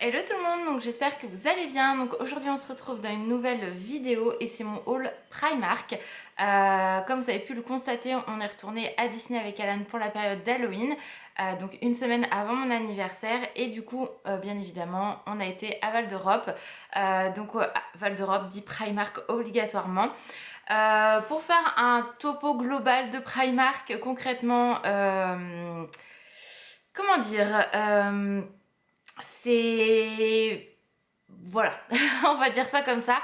Hello tout le monde, donc j'espère que vous allez bien. Donc aujourd'hui on se retrouve dans une nouvelle vidéo et c'est mon haul Primark. Comme vous avez pu le constater, on est retourné à Disney avec Alan pour la période d'Halloween, donc une semaine avant mon anniversaire et du coup bien évidemment on a été à Val d'Europe. Val d'Europe dit Primark obligatoirement. Pour faire un topo global de Primark concrètement, comment dire, c'est... Voilà, on va dire ça comme ça.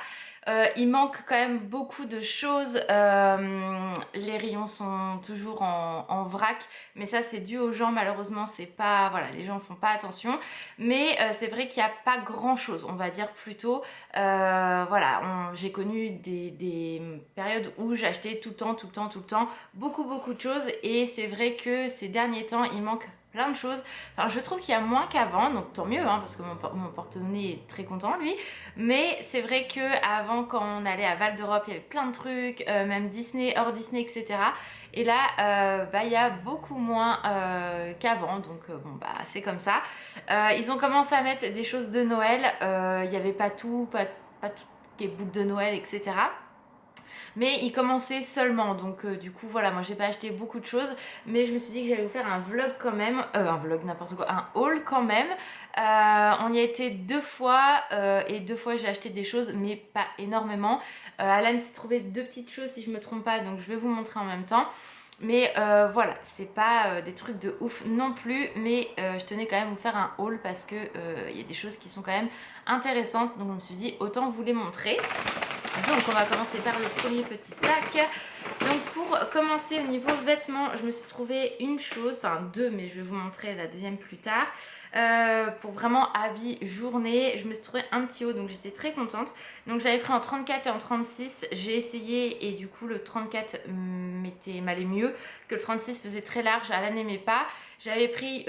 Il manque quand même beaucoup de choses. Les rayons sont toujours en vrac, mais ça c'est dû aux gens. Malheureusement, c'est pas, voilà, les gens font pas attention. Mais c'est vrai qu'il n'y a pas grand chose, on va dire plutôt. Voilà, j'ai connu des périodes où j'achetais tout le temps, beaucoup de choses. Et c'est vrai que ces derniers temps, il manque plein de choses. Enfin, je trouve qu'il y a moins qu'avant, donc tant mieux, hein, parce que mon porte-monnaie est très content lui. Mais c'est vrai que avant, quand on allait à Val d'Europe, il y avait plein de trucs, même Disney, hors Disney, etc. Et là, il y a beaucoup moins qu'avant, donc bon bah c'est comme ça. Ils ont commencé à mettre des choses de Noël. Il n'y avait pas tout les boules de Noël, etc. Mais il commençait seulement, donc du coup voilà, moi j'ai pas acheté beaucoup de choses, mais je me suis dit que j'allais vous faire un vlog quand même, un vlog n'importe quoi, un haul quand même. On y a été 2 fois et 2 fois j'ai acheté des choses, mais pas énormément. Alan s'est trouvé 2 petites choses si je me trompe pas, donc je vais vous montrer en même temps. Mais voilà, c'est pas des trucs de ouf non plus, mais je tenais quand même à vous faire un haul parce que il y a des choses qui sont quand même intéressantes, donc je me suis dit autant vous les montrer. Donc on va commencer par le premier petit sac. Donc pour commencer au niveau vêtements, je me suis trouvé une chose, enfin deux, mais je vais vous montrer la deuxième plus tard. Pour vraiment habits journée, je me suis trouvé un petit haut, donc j'étais très contente. Donc j'avais pris en 34 et en 36, j'ai essayé et du coup le 34 m'allait mieux que le 36, faisait très large, Alan n'aimait pas. J'avais pris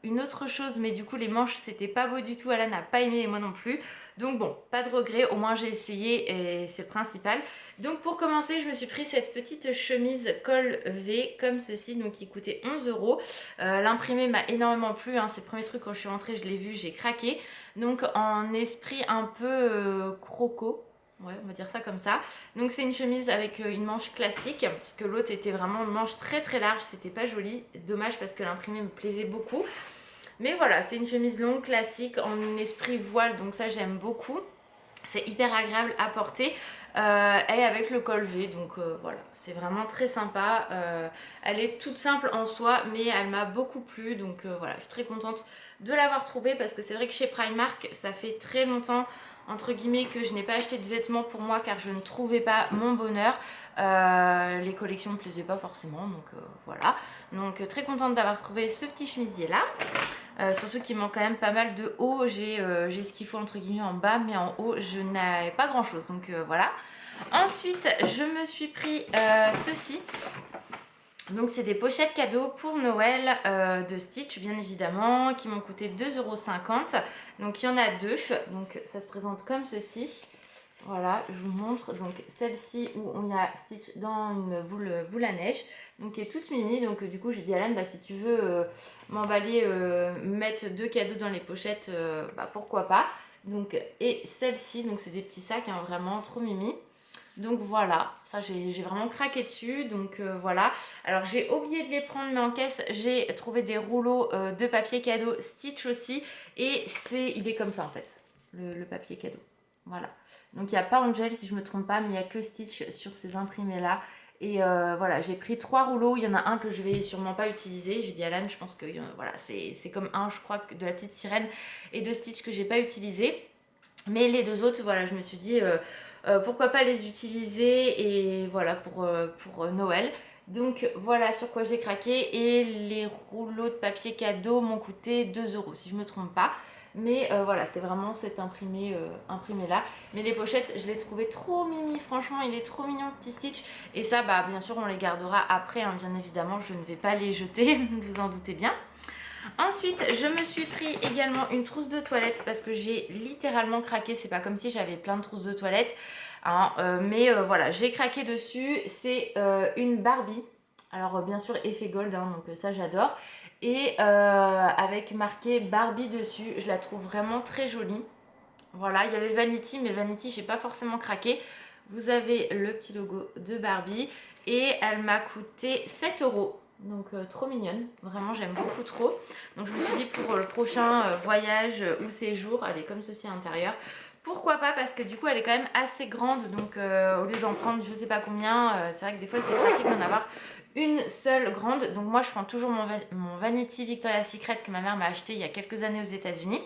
une autre chose, mais du coup les manches c'était pas beau du tout, Alan n'a pas aimé et moi non plus. Donc bon, pas de regret, au moins j'ai essayé et c'est le principal. Donc pour commencer, je me suis pris cette petite chemise col V comme ceci, donc qui coûtait 11 €. L'imprimé m'a énormément plu, hein. C'est le premier truc quand je suis rentrée, je l'ai vu, j'ai craqué. Donc en esprit un peu croco. Ouais, on va dire ça comme ça. Donc c'est une chemise avec une manche classique, parce que l'autre était vraiment une manche très large, c'était pas joli. Dommage parce que l'imprimé me plaisait beaucoup. Mais voilà, c'est une chemise longue classique en esprit voile, donc ça j'aime beaucoup. C'est hyper agréable à porter et avec le col V, donc voilà, c'est vraiment très sympa. Elle est toute simple en soi, mais elle m'a beaucoup plu, donc voilà, je suis très contente de l'avoir trouvée parce que c'est vrai que chez Primark, ça fait très longtemps entre guillemets que je n'ai pas acheté de vêtements pour moi car je ne trouvais pas mon bonheur. Les collections ne me plaisaient pas forcément, donc voilà. Donc très contente d'avoir trouvé ce petit chemisier là. Surtout qu'il manque quand même pas mal de haut. J'ai ce qu'il faut entre guillemets en bas, mais en haut je n'avais pas grand chose, donc voilà. Ensuite je me suis pris ceci. Donc c'est des pochettes cadeaux pour Noël de Stitch bien évidemment, qui m'ont coûté 2,50 €. Donc il y en a deux, donc ça se présente comme ceci. Voilà, je vous montre. Donc celle-ci où on y a Stitch dans une boule à neige, donc qui est toute mimi. Donc du coup j'ai dit à Alan, bah, si tu veux m'emballer, mettre 2 cadeaux dans les pochettes, bah, pourquoi pas. Donc, et celle-ci, donc c'est des petits sacs, hein, vraiment trop mimi. Donc voilà, ça j'ai vraiment craqué dessus, donc voilà. Alors j'ai oublié de les prendre, mais en caisse j'ai trouvé des rouleaux de papier cadeau Stitch aussi. Et il est comme ça en fait, le papier cadeau. Voilà. Donc il n'y a pas Angel si je me trompe pas, mais il n'y a que Stitch sur ces imprimés là. Et voilà, j'ai pris 3 rouleaux, il y en a un que je vais sûrement pas utiliser. J'ai dit à Alan, je pense que voilà, c'est comme un, je crois, de la petite sirène et de Stitch que j'ai pas utilisé. Mais les deux autres, voilà, je me suis dit pourquoi pas les utiliser et voilà pour Noël. Donc voilà sur quoi j'ai craqué, et les rouleaux de papier cadeau m'ont coûté 2 € si je me trompe pas. Mais voilà, c'est vraiment cet imprimé là. Mais les pochettes, je l'ai trouvé trop mimi, franchement il est trop mignon petit Stitch. Et ça, bah bien sûr on les gardera après, hein, bien évidemment, je ne vais pas les jeter, vous en doutez bien. Ensuite, je me suis pris également une trousse de toilette parce que j'ai littéralement craqué. C'est pas comme si j'avais plein de trousses de toilette, hein, mais voilà, j'ai craqué dessus. C'est une Barbie. Alors bien sûr effet gold, hein, donc ça j'adore. et avec marqué Barbie dessus. Je la trouve vraiment très jolie. Voilà, il y avait le Vanity, mais le Vanity, j'ai pas forcément craqué. Vous avez le petit logo de Barbie et elle m'a coûté 7 euros. Donc trop mignonne, vraiment j'aime beaucoup trop. Donc je me suis dit pour le prochain voyage ou séjour, elle est comme ceci à l'intérieur. Pourquoi pas, parce que du coup elle est quand même assez grande, donc au lieu d'en prendre je sais pas combien, c'est vrai que des fois c'est pratique d'en avoir une seule grande. Donc moi je prends toujours mon Vanity Victoria's Secret que ma mère m'a acheté il y a quelques années aux États-Unis.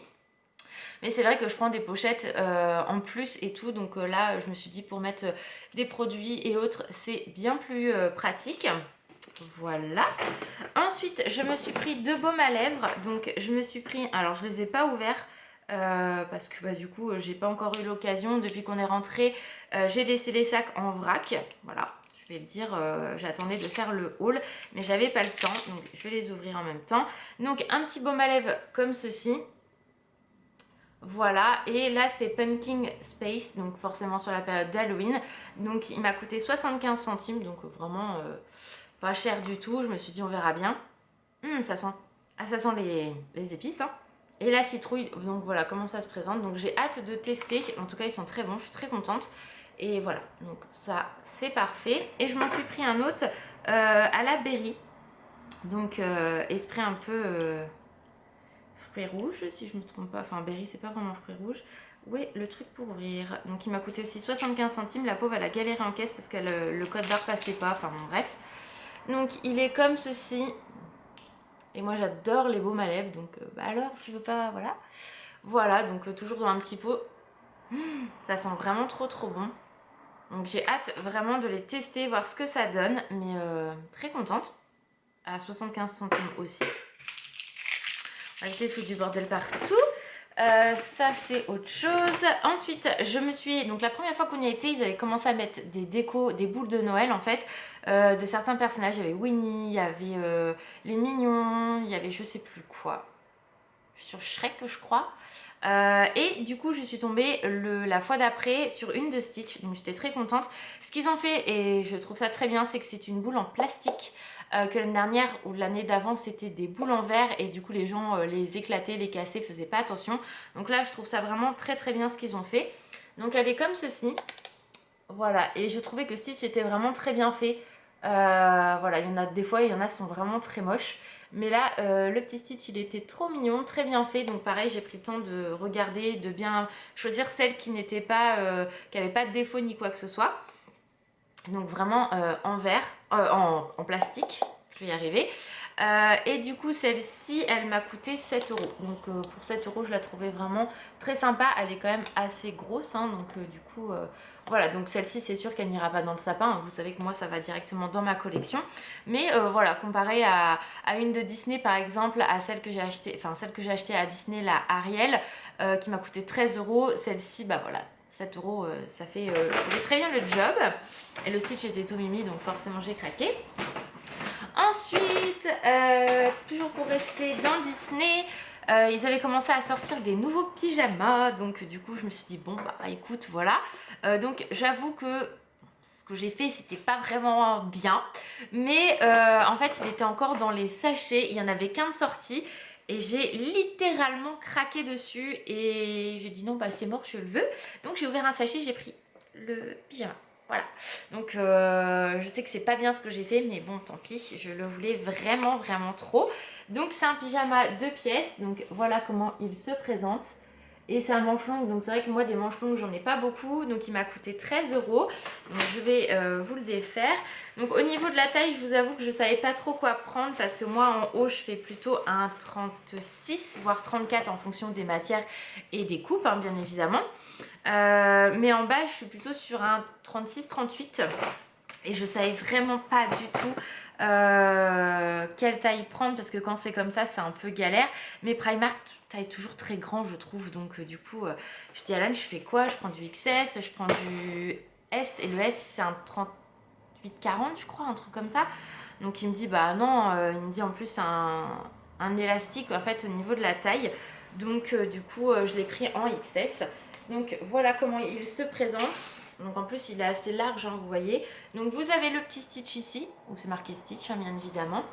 Mais c'est vrai que je prends des pochettes en plus et tout. Donc là, je me suis dit pour mettre des produits et autres, c'est bien plus pratique. Voilà. Ensuite, je me suis pris 2 baumes à lèvres. Donc je me suis pris... Alors, je les ai pas ouverts. Parce que bah, du coup j'ai pas encore eu l'occasion. Depuis qu'on est rentré, j'ai laissé les sacs en vrac. Voilà, je vais le dire, j'attendais de faire le haul, mais j'avais pas le temps, donc je vais les ouvrir en même temps. Donc un petit baume à lèvres comme ceci. Voilà, et là c'est Pumpkin Space, donc forcément sur la période d'Halloween. Donc il m'a coûté 75 centimes, donc vraiment pas cher du tout. Je me suis dit on verra bien. Ça sent, ça sent les épices, hein. Et la citrouille, donc voilà comment ça se présente. Donc j'ai hâte de tester, en tout cas ils sont très bons, je suis très contente. Et voilà, donc ça c'est parfait. Et je m'en suis pris un autre à la berry. Donc esprit un peu... fruits rouges si je me trompe pas, enfin berry c'est pas vraiment fruits rouges. Où est le truc pour ouvrir? Donc il m'a coûté aussi 75 centimes, la pauvre elle a galéré en caisse parce que le code barre passait pas, enfin bon bref. Donc il est comme ceci, et moi j'adore les baumes à lèvres, donc bah alors je veux pas, voilà. Voilà, donc toujours dans un petit pot. Ça sent vraiment trop bon. Donc j'ai hâte vraiment de les tester, voir ce que ça donne, mais très contente. À 75 centimes aussi. On va éviter de foutre du bordel partout. Ça c'est autre chose. Ensuite je me suis, donc la première fois qu'on y a été, ils avaient commencé à mettre des décos, des boules de Noël en fait, de certains personnages. Il y avait Winnie, il y avait les Mignons, il y avait je sais plus quoi, sur Shrek je crois. Et du coup je suis tombée la fois d'après sur une de Stitch, donc j'étais très contente. Ce qu'ils ont fait, et je trouve ça très bien, c'est que c'est une boule en plastique. Que l'année dernière ou l'année d'avant c'était des boules en verre, et du coup les gens les éclataient, les cassaient, faisaient pas attention. Donc là je trouve ça vraiment très bien ce qu'ils ont fait. Donc elle est comme ceci, voilà, et je trouvais que Stitch était vraiment très bien fait. Voilà, il y en a des fois, il y en a qui sont vraiment très moches, mais là le petit Stitch il était trop mignon, très bien fait. Donc pareil, j'ai pris le temps de regarder, de bien choisir celle qui n'était pas qui avait pas de défaut ni quoi que ce soit. Donc vraiment en verre, en plastique, je vais y arriver. Et du coup celle-ci elle m'a coûté 7 euros. Donc pour 7 euros je la trouvais vraiment très sympa. Elle est quand même assez grosse, hein, donc du coup voilà. Donc celle-ci c'est sûr qu'elle n'ira pas dans le sapin. Vous savez que moi ça va directement dans ma collection. Mais voilà, comparé à une de Disney par exemple, à celle que j'ai achetée, enfin celle que j'ai achetée à Disney, la Ariel, qui m'a coûté 13 euros. Celle-ci bah voilà, 7 euros, ça fait très bien le job. Et le Stitch était tout mimi, donc forcément j'ai craqué. Ensuite, toujours pour rester dans Disney, ils avaient commencé à sortir des nouveaux pyjamas. Donc du coup je me suis dit bon bah écoute voilà. Donc j'avoue que ce que j'ai fait c'était pas vraiment bien. Mais en fait il était encore dans les sachets, il n'y en avait qu'un de sorti. Et j'ai littéralement craqué dessus et j'ai dit non bah c'est mort, je le veux. Donc j'ai ouvert un sachet, j'ai pris le pyjama. Voilà, donc je sais que c'est pas bien ce que j'ai fait, mais bon tant pis, je le voulais vraiment trop. Donc c'est un pyjama 2 pièces, donc voilà comment il se présente. Et c'est un manche long, donc c'est vrai que moi des manches longues j'en ai pas beaucoup, donc il m'a coûté 13 euros. Donc je vais vous le défaire. Donc au niveau de la taille, je vous avoue que je savais pas trop quoi prendre, parce que moi en haut je fais plutôt un 36 voire 34 en fonction des matières et des coupes, hein, bien évidemment. Mais en bas je suis plutôt sur un 36-38 et je savais vraiment pas du tout quelle taille prendre, parce que quand c'est comme ça c'est un peu galère. Mais Primark taille toujours très grand je trouve, donc du coup je dis à Alan, je fais quoi? Je prends du XS, je prends du S, et le S c'est un 38-40 je crois, un truc comme ça. Donc il me dit bah non, il me dit en plus c'est un élastique en fait au niveau de la taille. Donc du coup je l'ai pris en XS. Donc voilà comment il se présente. Donc en plus il est assez large, hein, vous voyez. Donc vous avez le petit Stitch ici, où c'est marqué Stitch, hein, bien évidemment.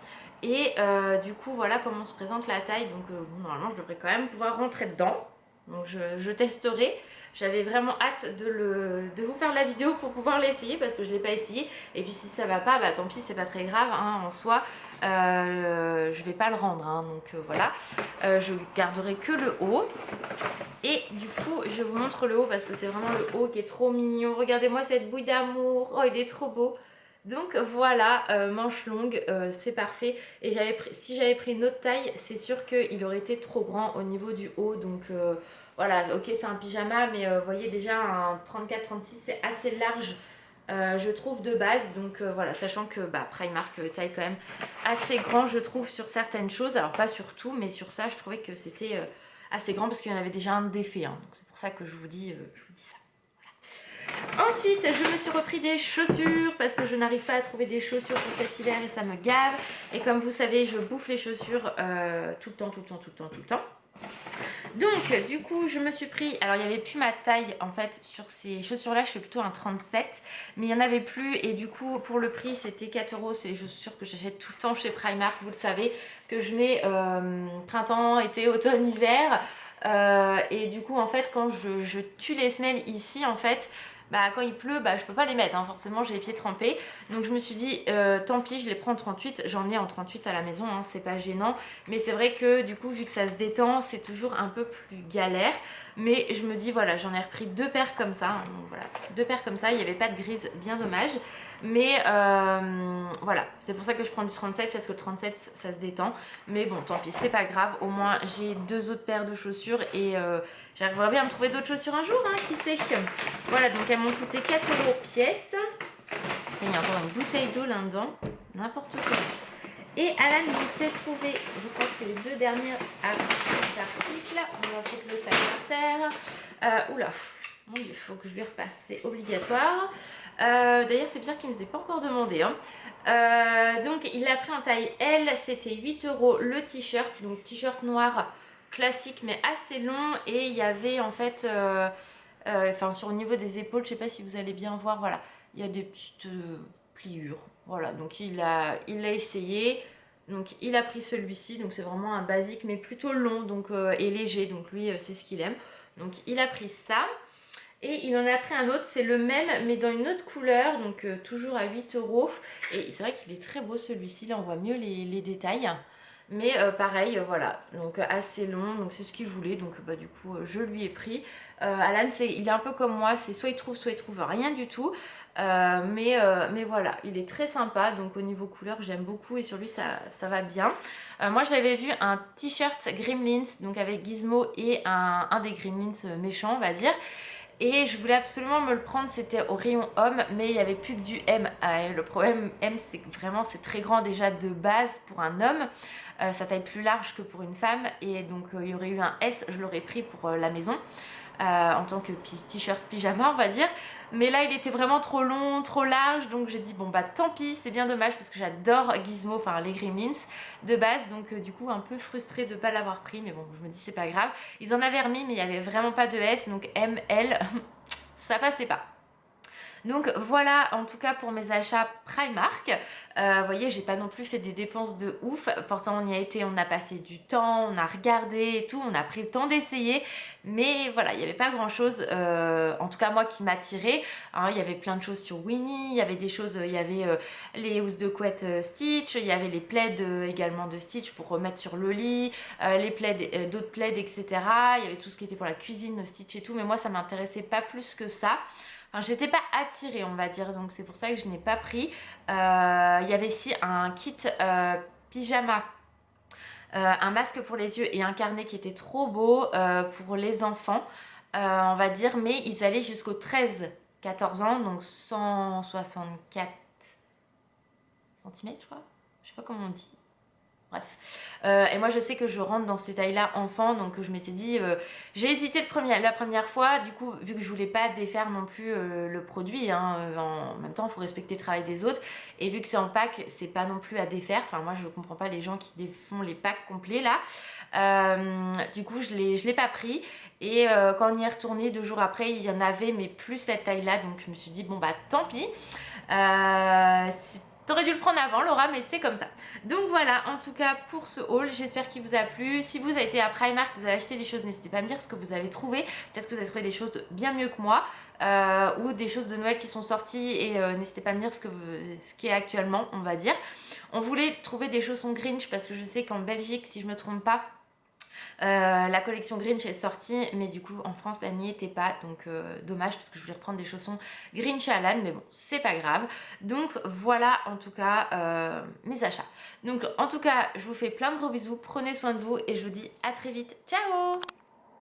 Et du coup voilà comment se présente la taille. Donc bon, normalement je devrais quand même pouvoir rentrer dedans. Donc je testerai. J'avais vraiment hâte de vous faire la vidéo pour pouvoir l'essayer parce que je ne l'ai pas essayé. Et puis si ça va pas, bah tant pis, c'est pas très grave hein, en soi. Je vais pas le rendre hein, donc voilà. Je garderai que le haut. Et du coup je vous montre le haut parce que c'est vraiment le haut qui est trop mignon. Regardez-moi cette bouille d'amour. Oh, il est trop beau. Donc voilà, manche longue, c'est parfait. Et si j'avais pris une autre taille, c'est sûr qu'il aurait été trop grand au niveau du haut. Donc voilà, ok, c'est un pyjama, mais vous voyez déjà un 34-36, c'est assez large, je trouve, de base. Donc voilà, sachant que Primark taille quand même assez grand, je trouve, sur certaines choses. Alors pas sur tout, mais sur ça, je trouvais que c'était assez grand parce qu'il y en avait déjà un défait. Hein. Donc c'est pour ça que je vous dis ça. Ensuite, je me suis repris des chaussures parce que je n'arrive pas à trouver des chaussures pour cet hiver et ça me gave. Et comme vous savez, je bouffe les chaussures tout le temps. Donc, du coup, je me suis pris... Alors, il n'y avait plus ma taille, en fait, sur ces chaussures-là. Je fais plutôt un 37. Mais il n'y en avait plus. Et du coup, pour le prix, c'était 4 €. C'est les chaussures que j'achète tout le temps chez Primark. Vous le savez, que je mets printemps, été, automne, hiver. Et du coup, en fait, quand je tue les semelles ici, en fait... quand il pleut, je peux pas les mettre, hein. Forcément j'ai les pieds trempés. Donc je me suis dit, tant pis, je les prends en 38. J'en ai en 38 à la maison, hein, c'est pas gênant. Mais c'est vrai que du coup, vu que ça se détend, c'est toujours un peu plus galère. Mais je me dis, voilà, j'en ai repris 2 paires comme ça. Hein, donc voilà, 2 paires comme ça. Il n'y avait pas de grise, bien dommage. Mais voilà, c'est pour ça que je prends du 37 parce que le 37 ça se détend. Mais bon, tant pis, c'est pas grave. Au moins, j'ai 2 autres paires de chaussures et j'arriverai bien à me trouver d'autres chaussures un jour, hein, qui sait. Voilà, donc elles m'ont coûté 4 € pièce. Il y a encore une bouteille d'eau là-dedans, n'importe quoi. Et Alan donc s'est trouvé, je crois que c'est les 2 derniers articles. On va foutre le sac par terre. Oula, mon Dieu, il faut que je lui repasse, c'est obligatoire. D'ailleurs, c'est bizarre qu'il ne nous ait pas encore demandé. Hein. Donc, il l'a pris en taille L, c'était 8 € le t-shirt. Donc, t-shirt noir classique, mais assez long. Et il y avait en fait, sur le niveau des épaules, je ne sais pas si vous allez bien voir, voilà, il y a des petites pliures. Voilà, donc il l'a essayé. Donc, il a pris celui-ci. Donc, c'est vraiment un basique, mais plutôt long donc, et léger. Donc, lui, c'est ce qu'il aime. Donc, il a pris ça. Et il en a pris un autre, c'est le même mais dans une autre couleur, donc toujours à 8 €. Et c'est vrai qu'il est très beau celui-ci, là on voit mieux les détails. Mais pareil, voilà, donc assez long, donc c'est ce qu'il voulait, donc du coup je lui ai pris. Alan, il est un peu comme moi, c'est soit il trouve rien du tout. Mais voilà, il est très sympa, donc au niveau couleur j'aime beaucoup et sur lui ça va bien. Moi j'avais vu un t-shirt Gremlins, donc avec Gizmo et un des Gremlins méchants on va dire. Et je voulais absolument me le prendre, c'était au rayon homme, mais il n'y avait plus que du M. Le problème M, c'est que vraiment c'est très grand déjà de base pour un homme. Ça taille plus large que pour une femme. Et donc il y aurait eu un S, je l'aurais pris pour la maison. En tant que t-shirt pyjama on va dire. Mais là il était vraiment trop long, trop large, donc j'ai dit bon tant pis, c'est bien dommage parce que j'adore Gizmo, enfin les Gremlins de base, donc du coup un peu frustrée de ne pas l'avoir pris, mais bon je me dis c'est pas grave. Ils en avaient remis mais il n'y avait vraiment pas de S, donc M, L, ça passait pas. Donc voilà en tout cas pour mes achats Primark. Vous voyez, j'ai pas non plus fait des dépenses de ouf. Pourtant on y a été, on a passé du temps, on a regardé et tout, on a pris le temps d'essayer. Mais voilà, il n'y avait pas grand chose, en tout cas moi qui m'attirait. Hein, il y avait plein de choses sur Winnie, il y avait des choses, il y avait les housses de couette Stitch, il y avait les plaids également de Stitch pour remettre sur le lit, les plaids, d'autres plaids, etc. Il y avait tout ce qui était pour la cuisine, Stitch et tout, mais moi ça m'intéressait pas plus que ça. Enfin, j'étais pas attirée on va dire, donc c'est pour ça que je n'ai pas pris. Il y avait ici un kit pyjama, un masque pour les yeux et un carnet qui était trop beau pour les enfants, on va dire, mais ils allaient jusqu'au 13-14 ans, donc 164 cm je crois, je sais pas comment on dit. Bref, et moi je sais que je rentre dans ces tailles là enfant, donc je m'étais dit, j'ai hésité la première fois, du coup vu que je voulais pas défaire non plus le produit, hein, en même temps il faut respecter le travail des autres, et vu que c'est en pack c'est pas non plus à défaire, enfin moi je comprends pas les gens qui défont les packs complets là, du coup je l'ai pas pris, et quand on y est retourné 2 jours après il y en avait mais plus cette taille là, donc je me suis dit bon tant pis. T'aurais dû le prendre avant Laura, mais c'est comme ça. Donc voilà, en tout cas pour ce haul, j'espère qu'il vous a plu. Si vous avez été à Primark, vous avez acheté des choses, n'hésitez pas à me dire ce que vous avez trouvé. Peut-être que vous avez trouvé des choses bien mieux que moi. Ou des choses de Noël qui sont sorties et n'hésitez pas à me dire ce qui est actuellement, on va dire. On voulait trouver des chaussons Grinch parce que je sais qu'en Belgique, si je me trompe pas, la collection Grinch est sortie, mais du coup en France elle n'y était pas, donc dommage parce que je voulais reprendre des chaussons Grinch à Alan, mais bon c'est pas grave. Donc voilà en tout cas mes achats. Donc en tout cas je vous fais plein de gros bisous, prenez soin de vous et je vous dis à très vite, ciao.